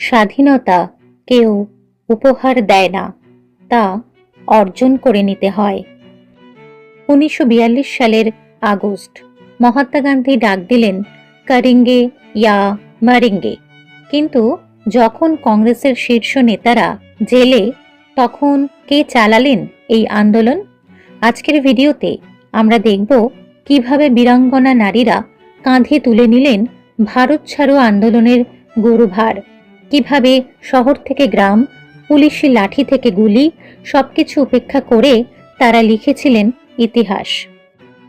স্বাধীনতা কেউ উপহার দেয় না, তা অর্জন করে নিতে হয়। 1942 সালের আগস্ট মহাত্মা গান্ধী ডাক দিলেন করেঙ্গে ইয়া মরেঙ্গে। কিন্তু যখন কংগ্রেসের শীর্ষ নেতারা জেলে, তখন কে চালালেন এই আন্দোলন? আজকের ভিডিওতে আমরা দেখব কিভাবে বীরাঙ্গনা নারীরা কাঁধে তুলে নিলেন ভারত ছাড়ো আন্দোলনের গুরুভার, কিভাবে শহর থেকে গ্রাম, পুলিশি লাঠি থেকে গুলি, সবকিছু উপেক্ষা করে তারা লিখেছিলেন ইতিহাস।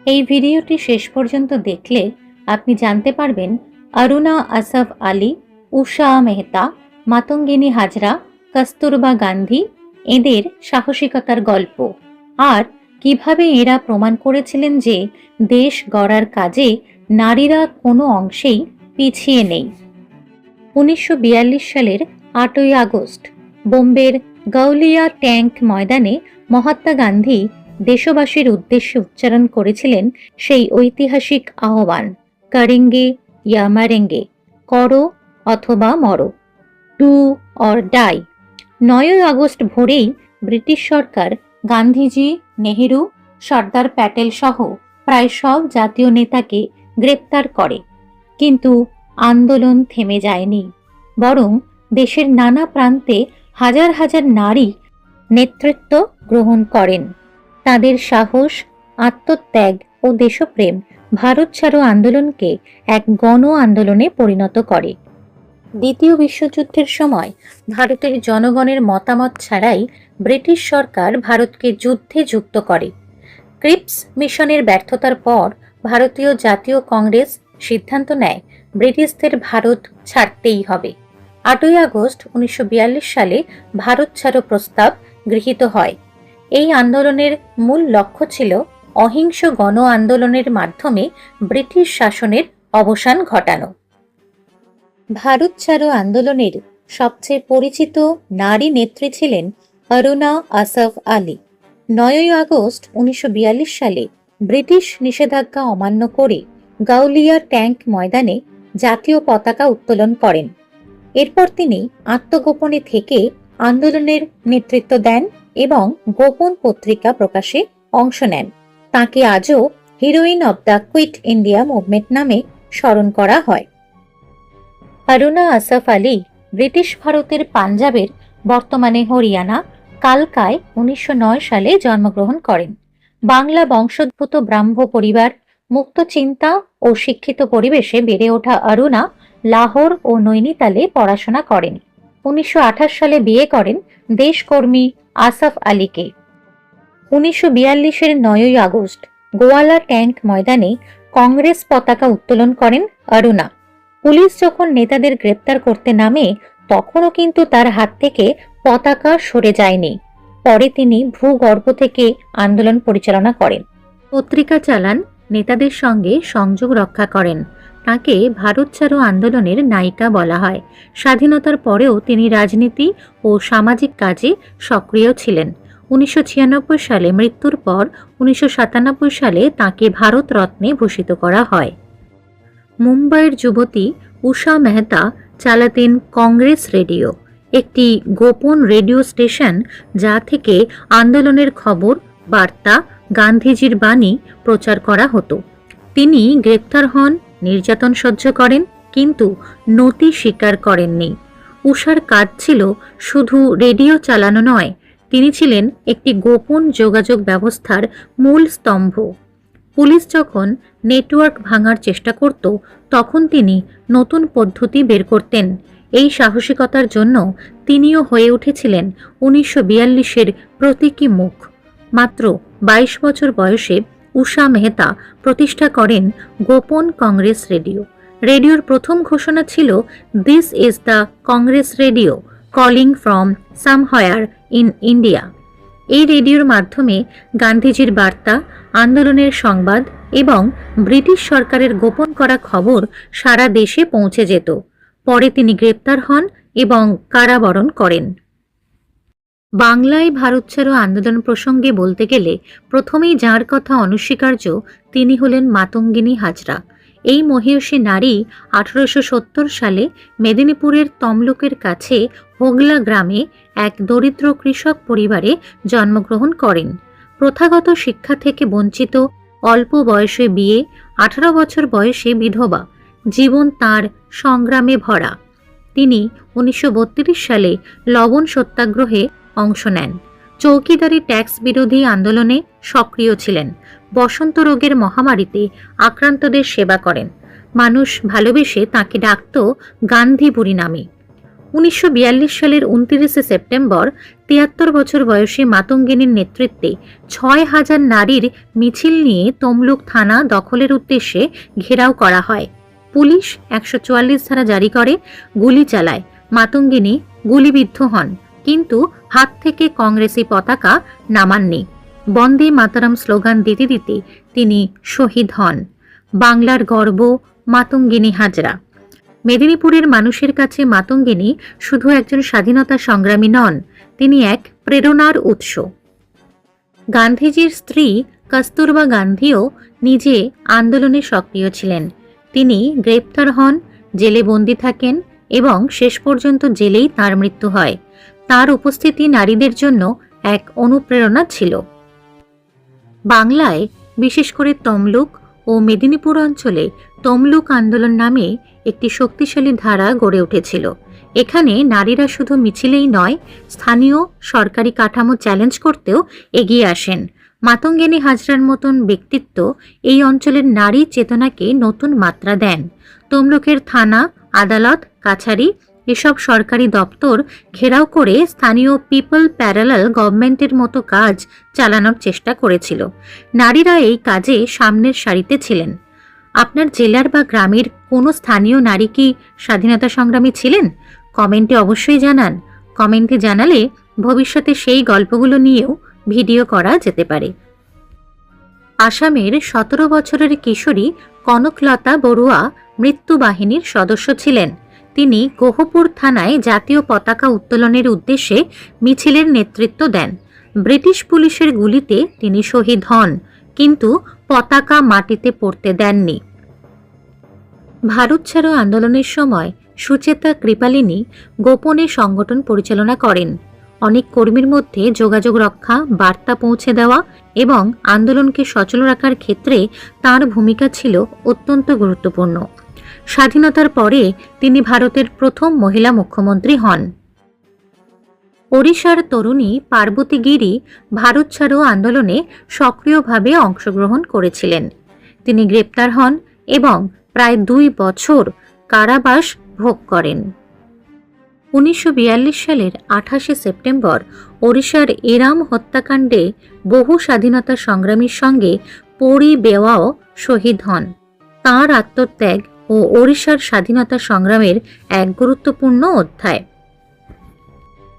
এই ভিডিওটি শেষ পর্যন্ত দেখলে আপনি জানতে পারবেন অরুণা আসফ আলী, উষা মেহতা, মাতঙ্গিনী হাজরা, কস্তুরবা গান্ধী এদের সাহসিকতার গল্প, আর কিভাবে এরা প্রমাণ করেছিলেন যে দেশ গড়ার কাজে নারীরা কোনো অংশেই পিছিয়ে নেই। 1942 সালের 8ই আগস্ট বোম্বের গাউলিয়া ট্যাঙ্ক ময়দানে মহাত্মা গান্ধী দেশবাসীর উদ্দেশ্যে উচ্চারণ করেছিলেন সেই ঐতিহাসিক আহ্বান, করেঙ্গে ইয়া মরেঙ্গে, করো অথবা মরো, ডু অর ডাই। 9ই আগস্ট ভোরেই ব্রিটিশ সরকার গান্ধীজি, নেহেরু, সর্দার প্যাটেল সহ প্রায় সব জাতীয় নেতাকে গ্রেপ্তার করে। কিন্তু আন্দোলন থেমে যায়নি, বরং দেশের নানা প্রান্তে হাজার হাজার নারী নেতৃত্ব গ্রহণ করেন। তাদের সাহস, আত্মত্যাগ ও দেশপ্রেম ভারত ছাড়ো আন্দোলনকে এক গণ আন্দোলনে পরিণত করে। দ্বিতীয় বিশ্বযুদ্ধের সময় ভারতের জনগণের মতামত ছাড়াই ব্রিটিশ সরকার ভারতকে যুদ্ধে যুক্ত করে। ক্রিপস মিশনের ব্যর্থতার পর ভারতীয় জাতীয় কংগ্রেস সিদ্ধান্ত নেয় ব্রিটিশদের ভারত ছাড়তেই হবে। 8ই আগস্ট 1942 সালে ভারত ছাড়ো প্রস্তাব গৃহীত হয়। এই আন্দোলনের মূল লক্ষ্য ছিল অহিংস গণ আন্দোলনের মাধ্যমে ব্রিটিশ শাসনের অবসান ঘটানো। ভারত ছাড়ো আন্দোলনের সবচেয়ে পরিচিত নারী নেত্রী ছিলেন অরুণা আসফ আলী। 9ই আগস্ট 1942 সালে ব্রিটিশ নিষেধাজ্ঞা অমান্য করে গাউলিয়া ট্যাঙ্ক ময়দানে জাতীয় পতাকা উত্তোলন করেন। এরপর তিনি আত্মগোপনে থেকে আন্দোলনের নেতৃত্ব দেন এবং গোপন পত্রিকা প্রকাশে অংশ নেন। তাকে আজও heroine of the Quit India Movement নামে স্মরণ করা হয়। অরুণা আসফ আলী ব্রিটিশ ভারতের পাঞ্জাবের, বর্তমানে হরিয়ানা, কালকায় 1909 সালে জন্মগ্রহণ করেন। বাংলা বংশোদ্ভূত ব্রাহ্ম পরিবার, মুক্ত চিন্তা ও শিক্ষিত পরিবেশে বেড়ে ওঠা অরুণা লাহোর ও নৈনিতালে পড়াশোনা করেন। 1928 সালে বিয়ে করেন দেশকর্মী আসফ আলীকে। 1942-এর 9ই আগস্ট গোয়ালা ট্যাঙ্ক ময়দানে কংগ্রেস পতাকা উত্তোলন করেন অরুণা। পুলিশ যখন নেতাদের গ্রেপ্তার করতে নামে, তখনও কিন্তু তার হাত থেকে পতাকা সরে যায়নি। পরে তিনি ভূগর্ভ থেকে আন্দোলন পরিচালনা করেন, পত্রিকা চালান, নেতাদের সঙ্গে সংযোগ রক্ষা করেন। তাকে ভারত ছাড়ো আন্দোলনের নায়িকা বলা হয়। স্বাধীনতার পরেও তিনি রাজনীতি ও সামাজিক কাজে সক্রিয় ছিলেন। 1996 সালে মৃত্যুর পর 1997 সালে তাকে ভারত রত্নে ভূষিত করা হয়। মুম্বাইয়ের যুবতী উষা মেহতা চালাতেন কংগ্রেস রেডিও, একটি গোপন রেডিও স্টেশন যা থেকে আন্দোলনের খবর, বার্তা, গান্ধীজির বাণী প্রচার করা হতো। তিনি গ্রেপ্তার হন, নির্যাতন সহ্য করেন, কিন্তু নতি স্বীকার করেননি। উষার কাজ ছিল শুধু রেডিও চালানো নয়, তিনি ছিলেন একটি গোপন যোগাযোগ ব্যবস্থার মূল স্তম্ভ। পুলিশ যখন নেটওয়ার্ক ভাঙার চেষ্টা করত, তখন তিনি নতুন পদ্ধতি বের করতেন। এই সাহসিকতার জন্য তিনিও হয়ে উঠেছিলেন 1942-এর প্রতীকী মুখ। মাত্র 22 বছর বয়সে উষা মেহতা প্রতিষ্ঠা করেন গোপন কংগ্রেস রেডিও। রেডিওর প্রথম ঘোষণা ছিল, this is the Congress radio calling from somewhere in India. এই রেডিওর মাধ্যমে গান্ধীজির বার্তা, আন্দোলনের সংবাদ এবং ব্রিটিশ সরকারের গোপন করা খবর সারা দেশে পৌঁছে যেত। পরে তিনি গ্রেপ্তার হন এবং কারাবরণ করেন। বাংলায় ভারত ছাড়ো আন্দোলন প্রসঙ্গে বলতে গেলে প্রথমেই যার কথা অনস্বীকার্য তিনি হলেন মাতঙ্গিনী হাজরা। এই মহিয়সী নারী 1870 সালে মেদিনীপুরের তমলুকের কাছে হোগলা গ্রামে এক দরিদ্র কৃষক পরিবারে জন্মগ্রহণ করেন। প্রথাগত শিক্ষা থেকে বঞ্চিত, অল্প বয়সে বিয়ে, 18 বছর বয়সে বিধবা, জীবন তাঁর সংগ্রামে ভরা। তিনি 1932 সালে লবণ সত্যাগ্রহে অংশ নেন। চৌকিদারি ট্যাক্স বিরোধী আন্দোলনে সক্রিয় ছিলেন। বসন্ত রোগের মহামারীতে আক্রান্তদের সেবা করেন। মানুষ ভালোবেসে তাকে ডাকত গান্ধী বুড়ি নামে। 1942 সালের 29 সেপ্টেম্বর 73 বছর বয়সী মাতঙ্গিনীর নেতৃত্বে 6000 নারীর মিছিল নিয়ে তমলুক থানা দখলের উদ্দেশ্যে ঘেরাও করা হয়। পুলিশ 144 ধারা জারি করে, গুলি চালায়। মাতঙ্গিনী গুলিবিদ্ধ হন, কিন্তু হাত থেকে কংগ্রেসি পতাকা নামাননি। বন্দে মাতরম স্লোগান দিতে দিতে তিনি শহীদ হন। বাংলার গর্ব মাতঙ্গিনী হাজরা। মেদিনীপুরের মানুষের কাছে মাতঙ্গিনী শুধু একজন স্বাধীনতা সংগ্রামী নন, তিনি এক প্রেরণার উৎস। গান্ধীজির স্ত্রী কস্তুরবা গান্ধীও নিজে আন্দোলনে সক্রিয় ছিলেন। তিনি গ্রেপ্তার হন, জেলে বন্দী থাকেন এবং শেষ পর্যন্ত জেলেই তার মৃত্যু হয়। তার উপস্থিতি নারীদের জন্য এক অনুপ্রেরণা ছিল। বাংলায়, বিশেষ করে তমলুক ও মেদিনীপুর অঞ্চলে তমলুক আন্দোলন নামে একটি শক্তিশালী ধারা গড়ে উঠেছিল। এখানে নারীরা শুধু মিছিলেই নয়, স্থানীয় সরকারি কাঠামো চ্যালেঞ্জ করতেও এগিয়ে আসেন। মাতঙ্গিনী হাজরার মতন ব্যক্তিত্ব এই অঞ্চলের নারী চেতনাকে নতুন মাত্রা দেন। তমলুকের থানা, আদালত, কাছারি এসব সরকারি দপ্তর ঘেরাও করে স্থানীয় পিপল প্যারালাল গভর্নমেন্টের মতো কাজ চালানোর চেষ্টা করেছিল। নারীরা এই কাজে সামনের সারিতে ছিলেন। আপনার জেলার বা গ্রামের কোনো স্থানীয় নারী কি স্বাধীনতা সংগ্রামী ছিলেন? কমেন্টে অবশ্যই জানান। কমেন্টে জানালে ভবিষ্যতে সেই গল্পগুলো নিয়েও ভিডিও করা যেতে পারে। আসামের 17 বছরের কিশোরী কনকলতা বড়ুয়া মৃত্যু বাহিনীর সদস্য ছিলেন। তিনি গোহপুর থানায় জাতীয় পতাকা উত্তোলনের উদ্দেশ্যে মিছিলের নেতৃত্ব দেন। ব্রিটিশ পুলিশের গুলিতে তিনি শহীদ হন, কিন্তু পতাকা মাটিতে পড়তে দেননি। ভারত ছাড়ো আন্দোলনের সময় সুচেতা কৃপালিনী গোপনে সংগঠন পরিচালনা করেন। অনেক কর্মীর মধ্যে যোগাযোগ রক্ষা, বার্তা পৌঁছে দেওয়া এবং আন্দোলনকে সচল রাখার ক্ষেত্রে তার ভূমিকা ছিল অত্যন্ত গুরুত্বপূর্ণ। স্বাধীনতার পরে তিনি ভারতের প্রথম মহিলা মুখ্যমন্ত্রী হন। ওড়িশার তরুণী পার্বতী গিরি ভারত ছাড়ো আন্দোলনে সক্রিয়ভাবে অংশগ্রহণ করেছিলেন। তিনি গ্রেপ্তার হন এবং প্রায় 2 বছর কারাবাস ভোগ করেন। 1942 সালের 28 সেপ্টেম্বর ওড়িশার এরাম হত্যাকাণ্ডে বহু স্বাধীনতা সংগ্রামীর সঙ্গে পরি বেওয়াও শহীদ হন। তাঁর আত্মত্যাগ ও ওড়িশার স্বাধীনতা সংগ্রামের এক গুরুত্বপূর্ণ অধ্যায়।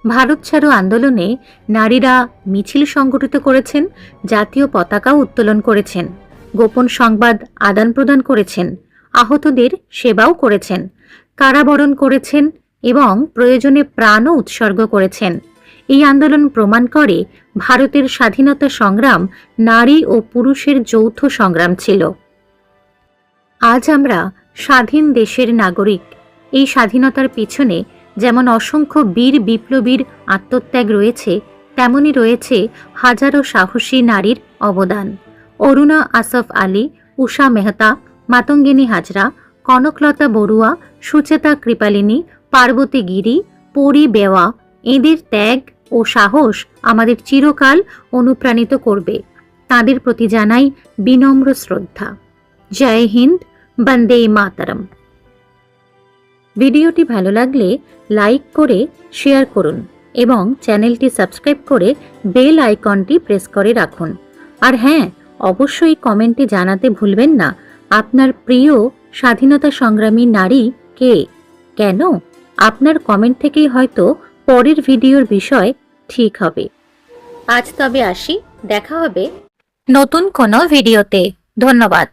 ভারত ছাড়ো আন্দোলনে নারীরা মিছিল সংগঠিত করেছেন, জাতীয় পতাকা উত্তোলন করেছেন, গোপন সংবাদ আদান প্রদান করেছেন, আহতদের সেবাও করেছেন, কারাবরণ করেছেন এবং প্রয়োজনে প্রাণও উৎসর্গ করেছেন। এই আন্দোলন প্রমাণ করে ভারতের স্বাধীনতা সংগ্রাম নারী ও পুরুষের যৌথ সংগ্রাম ছিল। আজ আমরা স্বাধীন দেশের নাগরিক। এই স্বাধীনতার পিছনে যেমন অসংখ্য বীর বিপ্লবীর আত্মত্যাগ রয়েছে, তেমনি রয়েছে হাজারো সাহসী নারীর অবদান। অরুণা আসফ আলী, উষা মেহতা, মাতঙ্গিনী হাজরা, কনকলতা বড়ুয়া, সুচেতা কৃপালিনী, পার্বতী গিরি, পরি বেওয়া, এদের ত্যাগ ও সাহস আমাদের চিরকাল অনুপ্রাণিত করবে। তাদের প্রতি জানাই বিনম্র শ্রদ্ধা। জয় হিন্দ, বন্দে মাতরম। ভিডিওটি ভালো লাগলে লাইক করে শেয়ার করুন এবং চ্যানেলটি সাবস্ক্রাইব করে বেল আইকনটি প্রেস করে রাখুন। আর হ্যাঁ, অবশ্যই কমেন্টে জানাতে ভুলবেন না আপনার প্রিয় স্বাধীনতা সংগ্রামী নারী কে, কেন। আপনার কমেন্ট থেকেই হয়তো পরের ভিডিওর বিষয় ঠিক হবে। আজ তবে আসি, দেখা হবে নতুন কোনো ভিডিওতে। ধন্যবাদ।